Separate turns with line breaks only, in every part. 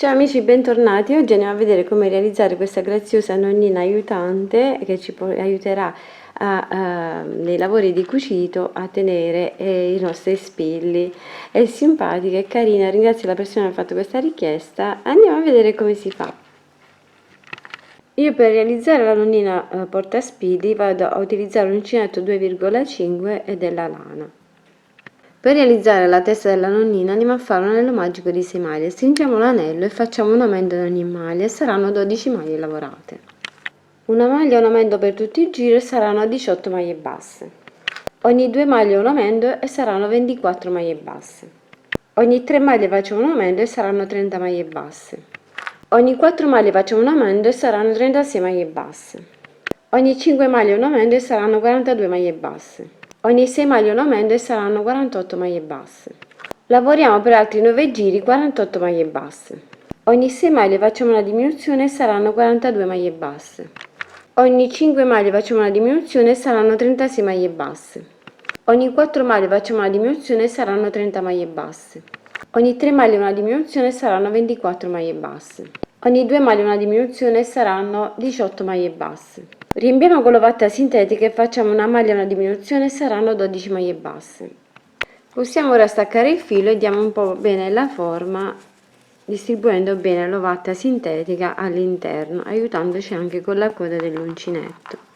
Ciao amici, bentornati. Oggi andiamo a vedere come realizzare questa graziosa nonnina aiutante che ci aiuterà nei lavori di cucito a tenere i nostri spilli. È simpatica, è carina, ringrazio la persona che ha fatto questa richiesta. Andiamo a vedere come si fa. Io per realizzare la nonnina portaspilli vado a utilizzare un uncinetto 2,5 e della lana. Per realizzare la testa della nonnina andiamo a fare un anello magico di 6 maglie, stringiamo l'anello e facciamo un aumento in ogni maglia e saranno 12 maglie lavorate. Una maglia e un aumento per tutti i giri e saranno 18 maglie basse. Ogni 2 maglie un aumento e saranno 24 maglie basse. Ogni 3 maglie facciamo un aumento e saranno 30 maglie basse. Ogni 4 maglie facciamo un aumento e saranno 36 maglie basse. Ogni 5 maglie un aumento e saranno 42 maglie basse. Ogni 6 maglie un aumento e saranno 48 maglie basse. Lavoriamo per altri 9 giri 48 maglie basse. Ogni 6 maglie facciamo una diminuzione e saranno 42 maglie basse. Ogni 5 maglie facciamo una diminuzione e saranno 36 maglie basse. Ogni 4 maglie facciamo una diminuzione e saranno 30 maglie basse. Ogni 3 maglie una diminuzione e saranno 24 maglie basse. Ogni 2 maglie una diminuzione e saranno 18 maglie basse. Riempiamo con l'ovatta sintetica e facciamo una maglia e una diminuzione e saranno 12 maglie basse. Possiamo ora staccare il filo e diamo un po' bene la forma distribuendo bene l'ovatta sintetica all'interno, aiutandoci anche con la coda dell'uncinetto.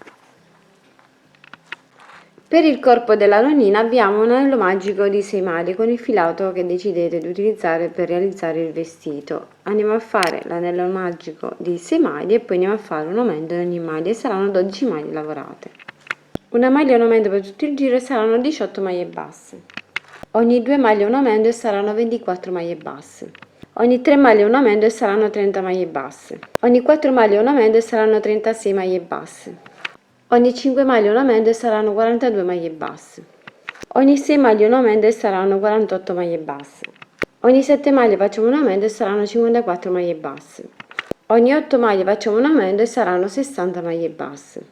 Per il corpo della nonnina abbiamo un anello magico di 6 maglie con il filato che decidete di utilizzare per realizzare il vestito. Andiamo a fare l'anello magico di 6 maglie e poi andiamo a fare un aumento in ogni maglia e saranno 12 maglie lavorate. Una maglia e un aumento per tutto il giro e saranno 18 maglie basse. Ogni 2 maglie un aumento e saranno 24 maglie basse. Ogni 3 maglie un aumento e saranno 30 maglie basse. Ogni 4 maglie un aumento e saranno 36 maglie basse. Ogni 5 maglie un aumento e saranno 42 maglie basse. Ogni 6 maglie un aumento e saranno 48 maglie basse. Ogni 7 maglie facciamo un aumento e saranno 54 maglie basse. Ogni 8 maglie facciamo un aumento e saranno 60 maglie basse.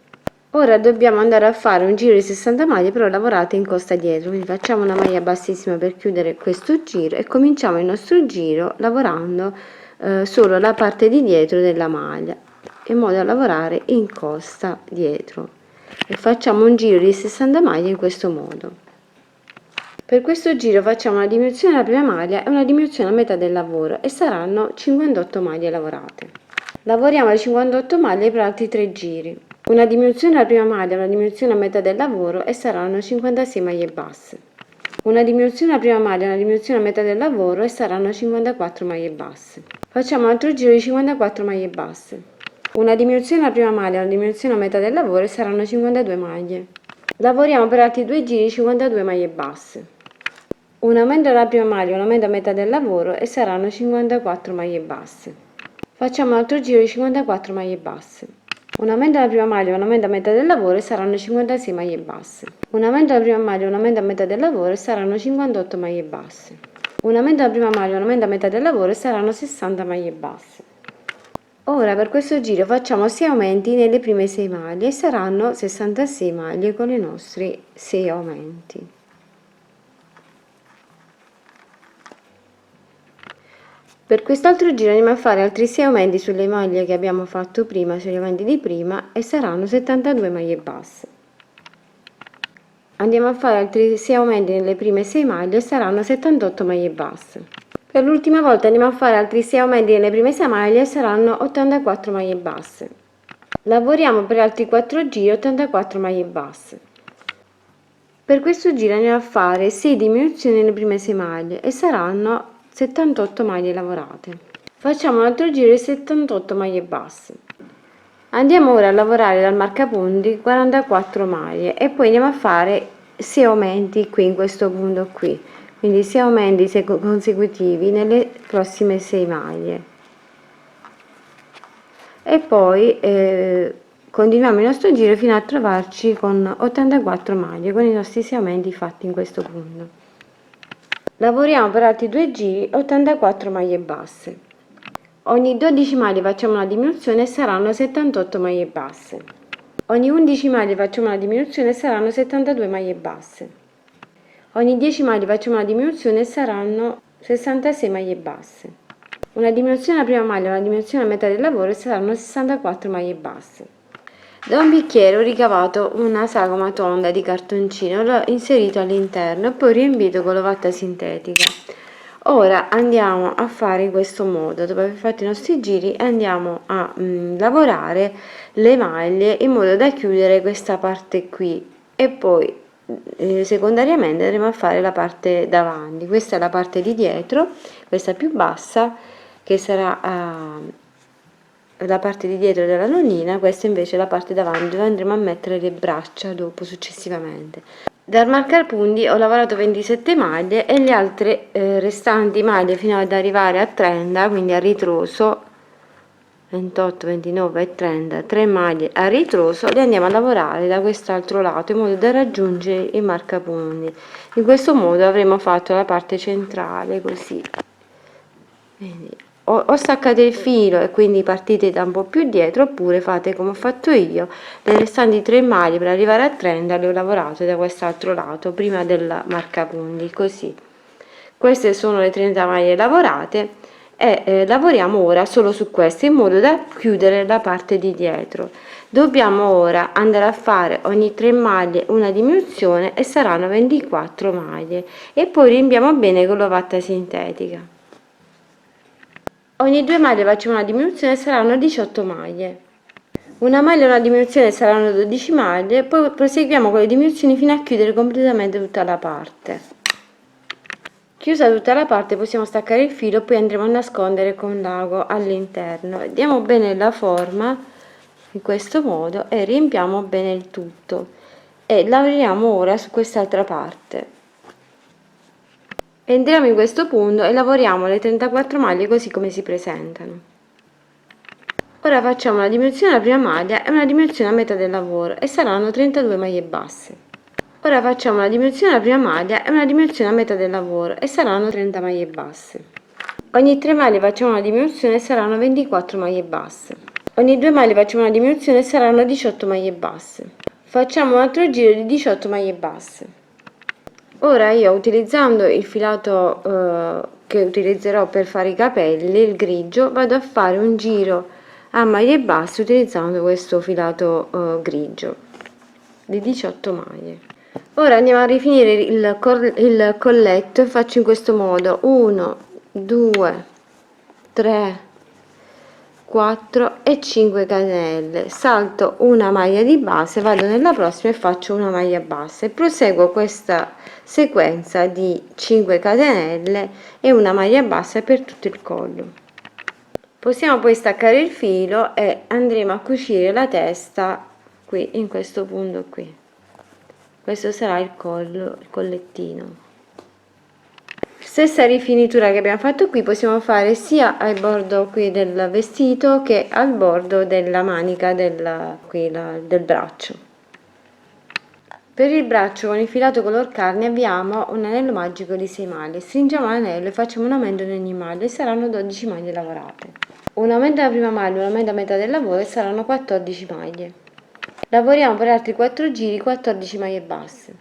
Ora dobbiamo andare a fare un giro di 60 maglie però lavorate in costa dietro, quindi facciamo una maglia bassissima per chiudere questo giro e cominciamo il nostro giro lavorando solo la parte di dietro della maglia, in modo da lavorare in costa dietro, e facciamo un giro di 60 maglie in questo modo. Per questo giro facciamo una diminuzione alla prima maglia e una diminuzione a metà del lavoro e saranno 58 maglie lavorate. Lavoriamo le 58 maglie per altri 3 giri, una diminuzione alla prima maglia, una diminuzione a metà del lavoro e saranno 56 maglie basse. Una diminuzione alla prima maglia, una diminuzione a metà del lavoro e saranno 54 maglie basse. Facciamo un altro giro di 54 maglie basse. Una diminuzione alla prima maglia, una diminuzione a metà del lavoro e saranno 52 maglie. Lavoriamo per altri 2 giri di 52 maglie basse. Un aumento alla prima maglia, un aumento a metà del lavoro e saranno 54 maglie basse. Facciamo un altro giro di 54 maglie basse. Un aumento alla prima maglia, un aumento a metà del lavoro e saranno 56 maglie basse. Un aumento alla prima maglia, un aumento a metà del lavoro e saranno 58 maglie basse. Un aumento alla prima maglia, un aumento a metà del lavoro e saranno 60 maglie basse. Ora per questo giro facciamo 6 aumenti nelle prime 6 maglie e saranno 66 maglie con i nostri 6 aumenti. Per quest'altro giro andiamo a fare altri 6 aumenti sulle maglie che abbiamo fatto prima, sugli aumenti di prima, e saranno 72 maglie basse. Andiamo a fare altri 6 aumenti nelle prime 6 maglie e saranno 78 maglie basse. Per l'ultima volta andiamo a fare altri 6 aumenti nelle prime 6 maglie e saranno 84 maglie basse. Lavoriamo per altri 4 giri 84 maglie basse. Per questo giro andiamo a fare 6 diminuzioni nelle prime 6 maglie e saranno 78 maglie lavorate. Facciamo un altro giro di 78 maglie basse. Andiamo ora a lavorare dal marcapunti 44 maglie e poi andiamo a fare 6 aumenti qui in questo punto qui, quindi 6 aumenti consecutivi nelle prossime 6 maglie e poi continuiamo il nostro giro fino a trovarci con 84 maglie con i nostri 6 aumenti fatti in questo punto. Lavoriamo per altri 2 giri 84 maglie basse. Ogni 12 maglie facciamo una diminuzione e saranno 78 maglie basse. Ogni 11 maglie facciamo una diminuzione e saranno 72 maglie basse. Ogni 10 maglie facciamo una diminuzione e saranno 66 maglie basse. una diminuzione alla prima maglia, una diminuzione a metà del lavoro e saranno 64 maglie basse. Da un bicchiere ho ricavato una sagoma tonda di cartoncino, l'ho inserito all'interno e poi riempito con l'ovatta sintetica. Ora andiamo a fare in questo modo, dopo aver fatto i nostri giri andiamo a lavorare le maglie in modo da chiudere questa parte qui e poi secondariamente andremo a fare la parte davanti. Questa è la parte di dietro, questa più bassa, che sarà la parte di dietro della nonnina, questa invece è la parte davanti dove andremo a mettere le braccia dopo successivamente. Dal marcapunti ho lavorato 27 maglie e le altre restanti maglie fino ad arrivare a 30, quindi a ritroso 28, 29 e 30, 3 maglie a ritroso, le andiamo a lavorare da quest'altro lato in modo da raggiungere il marcapunti. In questo modo avremo fatto la parte centrale così. Quindi, o staccate il filo e quindi partite da un po' più dietro, oppure fate come ho fatto io, le restanti 3 maglie per arrivare a 30 le ho lavorate da quest'altro lato prima del marcapunti, così. Queste sono le 30 maglie lavorate e lavoriamo ora solo su queste in modo da chiudere la parte di dietro. Dobbiamo ora andare a fare ogni 3 maglie una diminuzione e saranno 24 maglie e poi riempiamo bene con l'ovatta sintetica. Ogni 2 maglie facciamo una diminuzione e saranno 18 maglie. Una maglia e una diminuzione saranno 12 maglie, poi proseguiamo con le diminuzioni fino a chiudere completamente tutta la parte. Chiusa tutta la parte possiamo staccare il filo e poi andremo a nascondere con l'ago all'interno. Diamo bene la forma in questo modo e riempiamo bene il tutto e lavoriamo ora su quest'altra parte. Entriamo in questo punto e lavoriamo le 34 maglie così come si presentano. Ora facciamo una diminuzione alla prima maglia e una diminuzione a metà del lavoro e saranno 32 maglie basse. Ora facciamo una diminuzione alla prima maglia e una diminuzione a metà del lavoro e saranno 30 maglie basse. Ogni 3 maglie facciamo una diminuzione e saranno 24 maglie basse. Ogni 2 maglie facciamo una diminuzione e saranno 18 maglie basse. Facciamo un altro giro di 18 maglie basse. Ora io utilizzando il filato che utilizzerò per fare i capelli, il grigio, vado a fare un giro a maglie basse utilizzando questo filato grigio di 18 maglie. Ora andiamo a rifinire il colletto e faccio in questo modo 1, 2, 3, 4 e 5 catenelle, salto una maglia di base, vado nella prossima e faccio una maglia bassa e proseguo questa sequenza di 5 catenelle e una maglia bassa per tutto il collo. Possiamo poi staccare il filo e andremo a cucire la testa qui in questo punto qui. Questo sarà il collo, il collettino. Stessa rifinitura che abbiamo fatto qui possiamo fare sia al bordo qui del vestito che al bordo della manica del braccio. Per il braccio con il filato color carne abbiamo un anello magico di 6 maglie, stringiamo l'anello e facciamo un aumento di ogni maglia e saranno 12 maglie lavorate. Un aumento alla prima maglia, un aumento a metà del lavoro e saranno 14 maglie. Lavoriamo per altri 4 giri 14 maglie basse.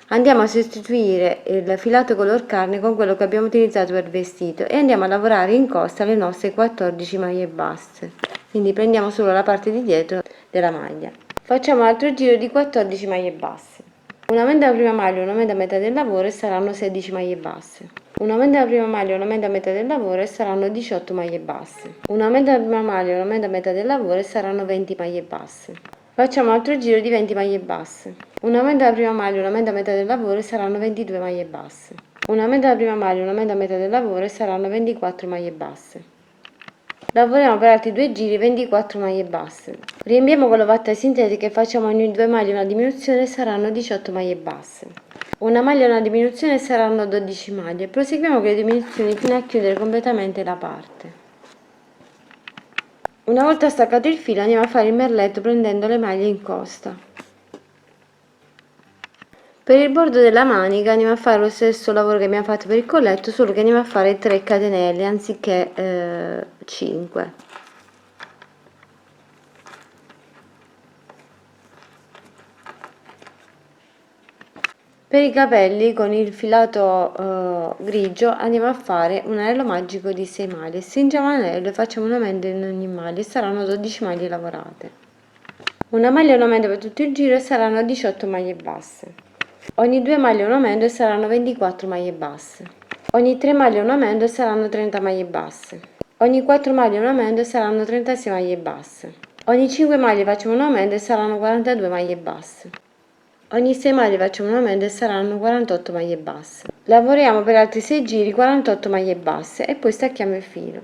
Andiamo a sostituire il filato color carne con quello che abbiamo utilizzato per il vestito e andiamo a lavorare in costa le nostre 14 maglie basse. Quindi prendiamo solo la parte di dietro della maglia. Facciamo un altro giro di 14 maglie basse. Un aumento alla prima maglia, un aumento a metà del lavoro e saranno 16 maglie basse. Un aumento alla prima maglia, un aumento a metà del lavoro e saranno 18 maglie basse. Un aumento alla prima maglia, un aumento a metà del lavoro e saranno 20 maglie basse. Facciamo un altro giro di 20 maglie basse. Un aumento alla prima maglia, un aumento a metà del lavoro e saranno 22 maglie basse. Un aumento alla prima maglia, un aumento a metà del lavoro e saranno 24 maglie basse. Lavoriamo per altri 2 giri 24 maglie basse. Riempiamo con l'ovatta sintetica e facciamo ogni 2 maglie una diminuzione e saranno 18 maglie basse. Una maglia e una diminuzione saranno 12 maglie. Proseguiamo con le diminuzioni fino a chiudere completamente la parte. Una volta staccato il filo andiamo a fare il merletto prendendo le maglie in costa. Per il bordo della manica andiamo a fare lo stesso lavoro che abbiamo fatto per il colletto, solo che andiamo a fare 3 catenelle anziché 5. Per i capelli con il filato grigio andiamo a fare un anello magico di 6 maglie. Stringiamo l'anello e facciamo una maglia in ogni maglia, saranno 12 maglie lavorate. Una maglia e un aumento per tutto il giro e saranno 18 maglie basse. Ogni 2 maglie e un aumento e saranno 24 maglie basse. Ogni 3 maglie e un aumento e saranno 30 maglie basse. Ogni 4 maglie e un aumento e saranno 36 maglie basse. Ogni 5 maglie facciamo un aumento e saranno 42 maglie basse. Ogni 6 maglie facciamo un aumento e saranno 48 maglie basse. Lavoriamo per altri 6 giri 48 maglie basse e poi stacchiamo il filo.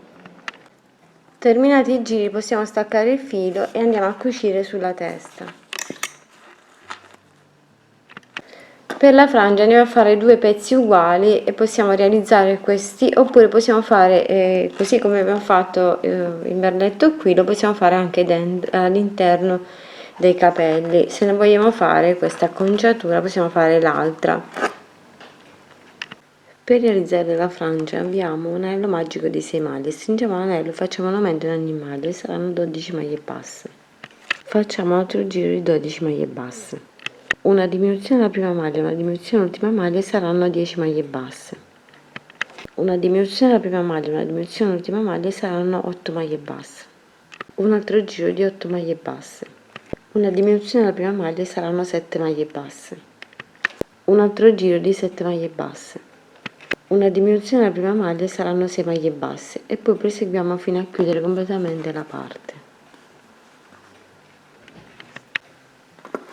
Terminati i giri possiamo staccare il filo e andiamo a cucire sulla testa. Per la frangia andiamo a fare 2 pezzi uguali e possiamo realizzare questi, oppure possiamo fare così come abbiamo fatto il berletto qui, lo possiamo fare anche all'interno dei capelli. Se ne vogliamo fare questa acconciatura possiamo fare l'altra. Per realizzare la frangia abbiamo un anello magico di 6 maglie, stringiamo l'anello, facciamo un aumento in ogni maglia e saranno 12 maglie basse. Facciamo altro giro di 12 maglie basse. Una diminuzione alla prima maglia, una diminuzione all'ultima maglia e saranno 10 maglie basse. Una diminuzione alla prima maglia, una diminuzione all'ultima maglia e saranno 8 maglie basse. Un altro giro di 8 maglie basse. Una diminuzione alla prima maglia e saranno 7 maglie basse. Un altro giro di 7 maglie basse. Una diminuzione alla prima maglia e saranno 6 maglie basse e poi proseguiamo fino a chiudere completamente la parte.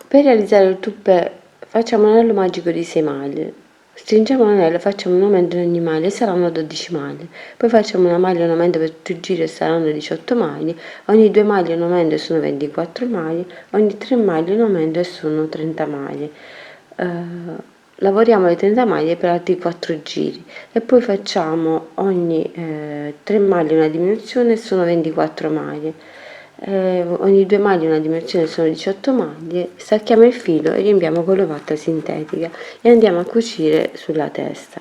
Per realizzare il toupé facciamo un anello magico di 6 maglie, stringiamo l'anello, facciamo un aumento in ogni maglia e saranno 12 maglie, poi facciamo una maglia un aumento per tutto il giro e saranno 18 maglie, ogni 2 maglie un aumento e sono 24 maglie, ogni 3 maglie un aumento e sono 30 maglie. Lavoriamo le 30 maglie per altri 4 giri e poi facciamo ogni 3 maglie una diminuzione e sono 24 maglie. Ogni 2 maglie una diminuzione sono 18 maglie, stacchiamo il filo e riempiamo con l'ovatta sintetica e andiamo a cucire sulla testa.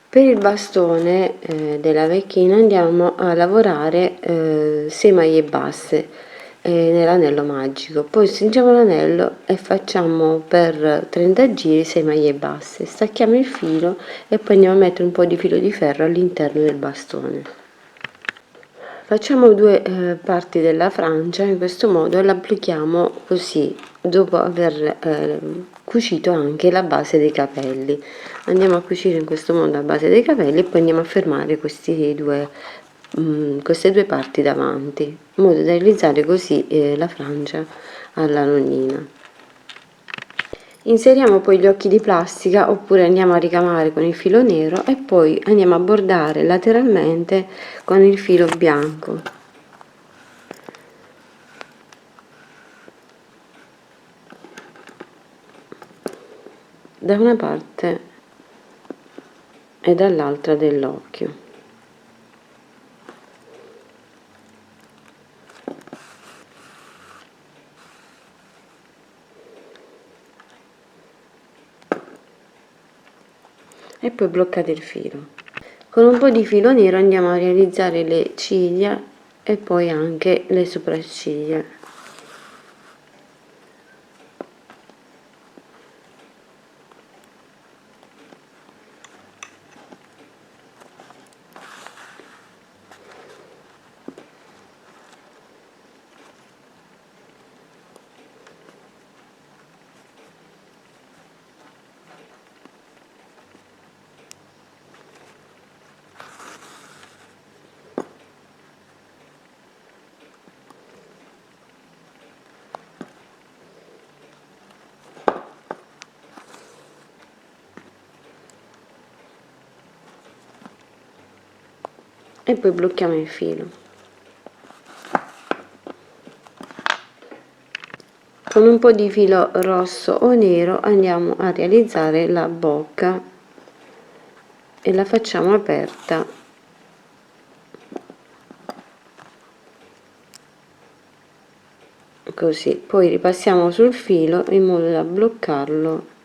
Per il bastone della vecchina andiamo a lavorare 6 maglie basse nell'anello magico, poi stringiamo l'anello e facciamo per 30 giri 6 maglie basse, stacchiamo il filo e poi andiamo a mettere un po' di filo di ferro all'interno del bastone. Facciamo 2 parti della frangia in questo modo e la applichiamo così dopo aver cucito anche la base dei capelli. Andiamo a cucire in questo modo la base dei capelli e poi andiamo a fermare queste 2 parti davanti in modo da realizzare così la frangia alla nonnina. Inseriamo poi gli occhi di plastica oppure andiamo a ricamare con il filo nero e poi andiamo a bordare lateralmente con il filo bianco. Da una parte e dall'altra dell'occhio. E poi bloccate il filo. Con un po' di filo nero andiamo a realizzare le ciglia e poi anche le sopracciglia. E poi blocchiamo il filo. Con un po' di filo rosso o nero andiamo a realizzare la bocca e la facciamo aperta così, poi ripassiamo sul filo in modo da bloccarlo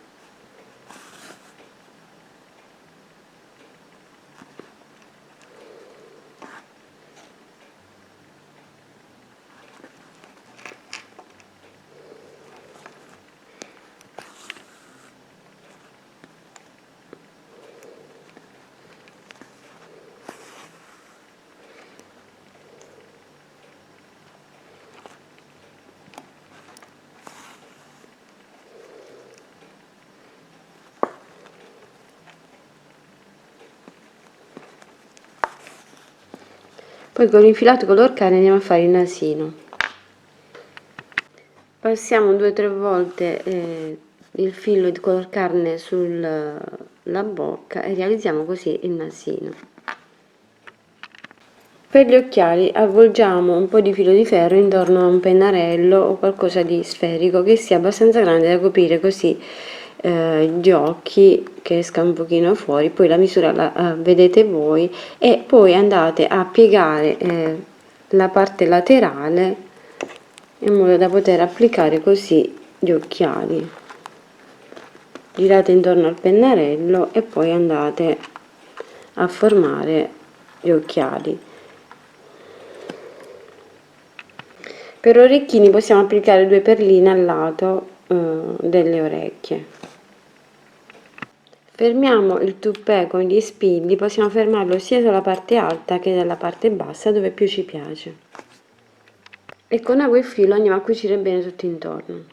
Poi con il filato color carne andiamo a fare il nasino. Passiamo 2-3 volte il filo di color carne sulla bocca e realizziamo così il nasino. Per gli occhiali avvolgiamo un po' di filo di ferro intorno a un pennarello o qualcosa di sferico che sia abbastanza grande da coprire così gli occhi, che esca un pochino fuori, poi la misura la vedete voi e poi andate a piegare la parte laterale in modo da poter applicare così gli occhiali. Girate intorno al pennarello e poi andate a formare gli occhiali. Per orecchini possiamo applicare 2 perline al lato delle orecchie. Fermiamo il toupet con gli spilli, possiamo fermarlo sia dalla parte alta che dalla parte bassa dove più ci piace. E con ago e filo andiamo a cucire bene tutto intorno.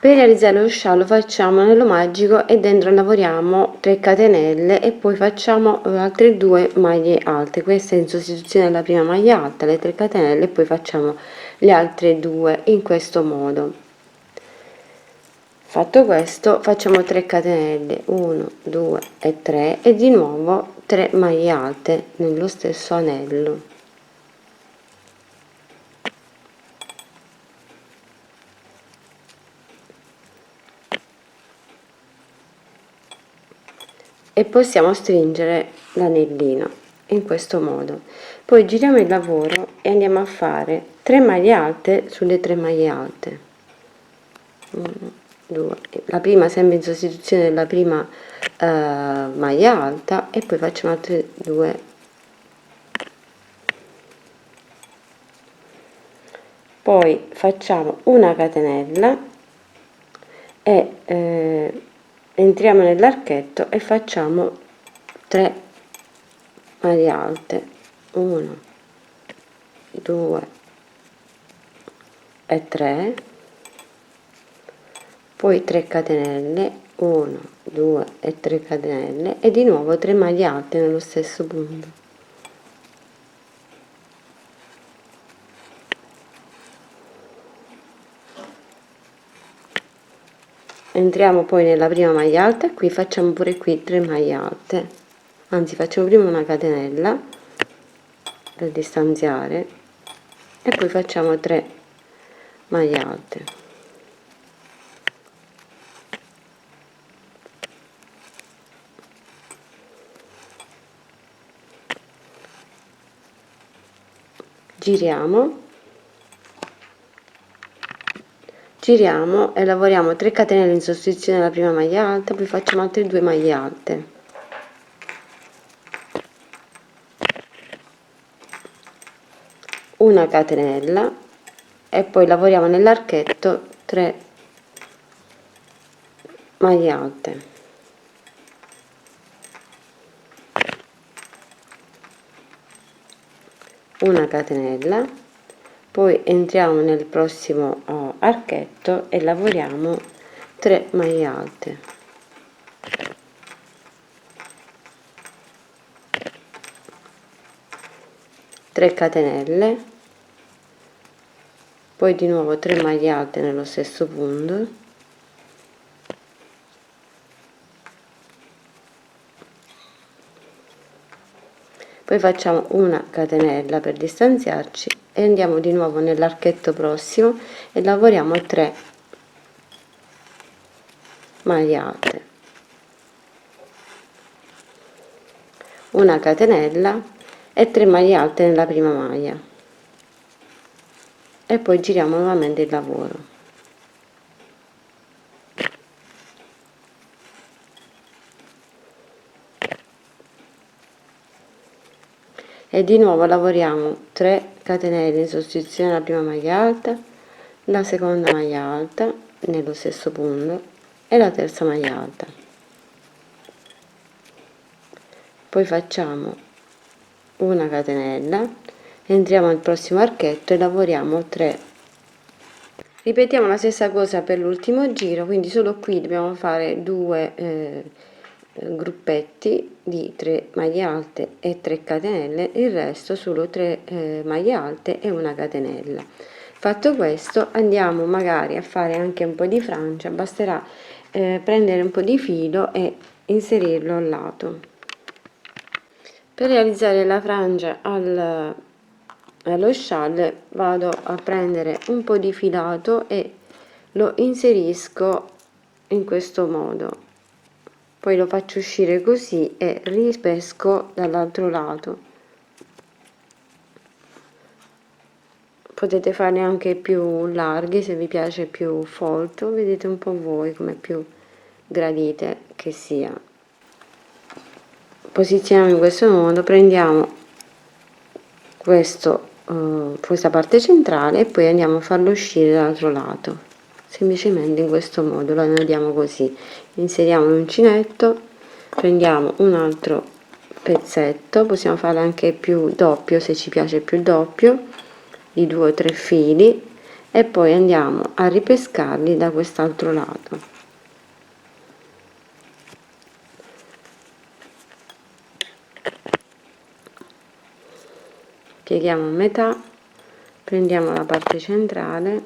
Per realizzare lo sciallo facciamo l'anello magico e dentro lavoriamo 3 catenelle e poi facciamo altre 2 maglie alte. Questa è in sostituzione della prima maglia alta, le 3 catenelle, e poi facciamo le altre 2 in questo modo. Fatto questo facciamo 3 catenelle, 1 2 e 3 e di nuovo 3 maglie alte nello stesso anello. E possiamo stringere l'anellino in questo modo. Poi giriamo il lavoro e andiamo a fare 3 maglie alte sulle 3 maglie alte. 1 2, la prima sempre in sostituzione della prima maglia alta e poi facciamo altre 2. Poi facciamo una catenella e entriamo nell'archetto e facciamo 3 maglie alte, 1 2 e 3, poi 3 catenelle, 1 2 e 3 catenelle e di nuovo 3 maglie alte nello stesso punto. Entriamo poi nella prima maglia alta e qui facciamo pure qui 3 maglie alte, anzi facciamo prima una catenella per distanziare e poi facciamo 3 maglie alte. Giriamo e lavoriamo 3 catenelle in sostituzione della prima maglia alta, poi facciamo altre 2 maglie alte, una catenella e poi lavoriamo nell'archetto 3 maglie alte, una catenella, poi entriamo nel prossimo archetto e lavoriamo 3 maglie alte, tre catenelle, poi di nuovo 3 maglie alte nello stesso punto, poi facciamo una catenella per distanziarci e andiamo di nuovo nell'archetto prossimo e lavoriamo 3 maglie alte, una catenella e 3 maglie alte nella prima maglia e poi giriamo nuovamente il lavoro. E di nuovo lavoriamo 3 catenelle in sostituzione della prima maglia alta, la seconda maglia alta nello stesso punto e la terza maglia alta, poi facciamo una catenella, entriamo nel prossimo archetto e lavoriamo 3. Ripetiamo la stessa cosa per l'ultimo giro, quindi solo qui dobbiamo fare 2 gruppetti di 3 maglie alte e 3 catenelle, il resto solo 3 maglie alte e una catenella. Fatto questo, andiamo magari a fare anche un po' di frangia. Basterà prendere un po' di filo e inserirlo al lato. Per realizzare la frangia allo scialle vado a prendere un po' di filato e lo inserisco in questo modo, poi lo faccio uscire così e ripesco dall'altro lato. Potete farne anche più larghi se vi piace più folto, vedete un po' voi come più gradite che sia. Posizioniamo in questo modo, prendiamo questa parte centrale e poi andiamo a farlo uscire dall'altro lato, semplicemente in questo modo lo andiamo così, inseriamo l'uncinetto, prendiamo un altro pezzetto, possiamo fare anche più doppio se ci piace più doppio, di 2 o 3 fili, e poi andiamo a ripescarli da quest'altro lato. Pieghiamo a metà, prendiamo la parte centrale,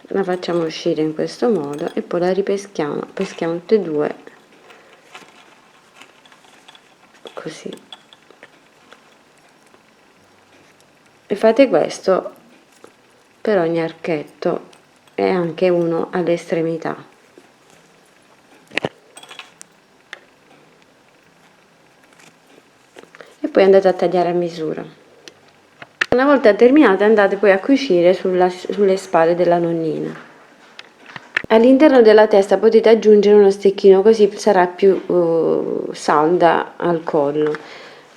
la facciamo uscire in questo modo e poi la ripeschiamo, peschiamo tutte e due così, e fate questo per ogni archetto e anche uno all'estremità. E poi andate a tagliare a misura. Una volta terminate andate poi a cucire sulle spalle della nonnina. All'interno della testa potete aggiungere uno stecchino, così sarà più salda al collo,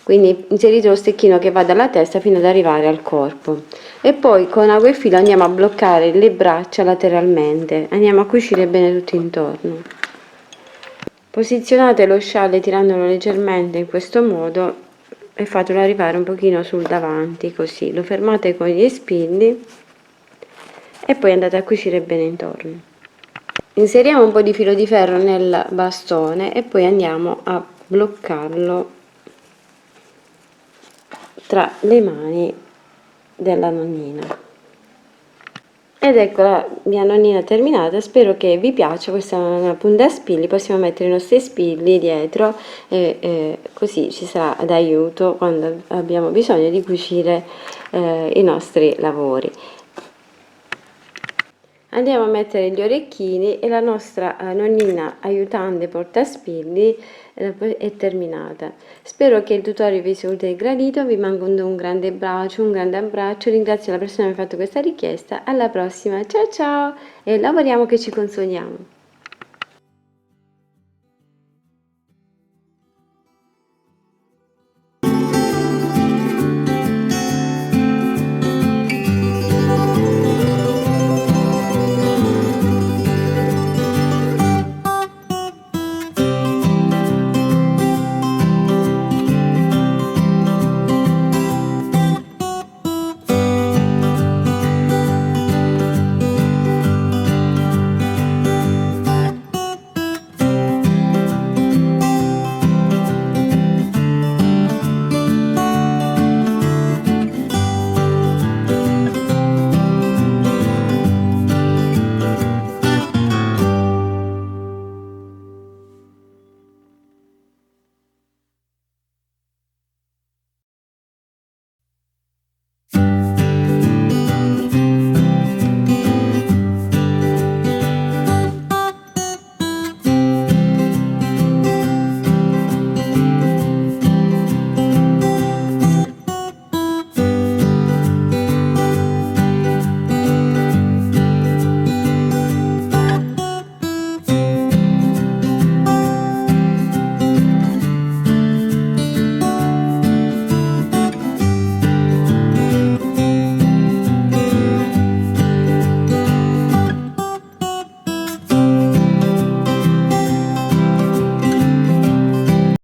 quindi inserite lo stecchino che va dalla testa fino ad arrivare al corpo, e poi con ago e filo andiamo a bloccare le braccia lateralmente, andiamo a cucire bene tutto intorno. Posizionate lo scialle tirandolo leggermente in questo modo e fatelo arrivare un pochino sul davanti, così lo fermate con gli spilli e poi andate a cucire bene intorno. Inseriamo un po' di filo di ferro nel bastone e poi andiamo a bloccarlo tra le mani della nonnina. Ed ecco la mia nonnina terminata, spero che vi piaccia. Questa è una punta a spilli, possiamo mettere i nostri spilli dietro e così ci sarà d'aiuto quando abbiamo bisogno di cucire i nostri lavori. Andiamo a mettere gli orecchini e la nostra nonnina aiutante portaspilli è terminata. Spero che il tutorial vi sia utile e gradito, vi mando un grande bacio, un grande abbraccio, ringrazio la persona che mi ha fatto questa richiesta, alla prossima, ciao ciao, e lavoriamo che ci consoliamo.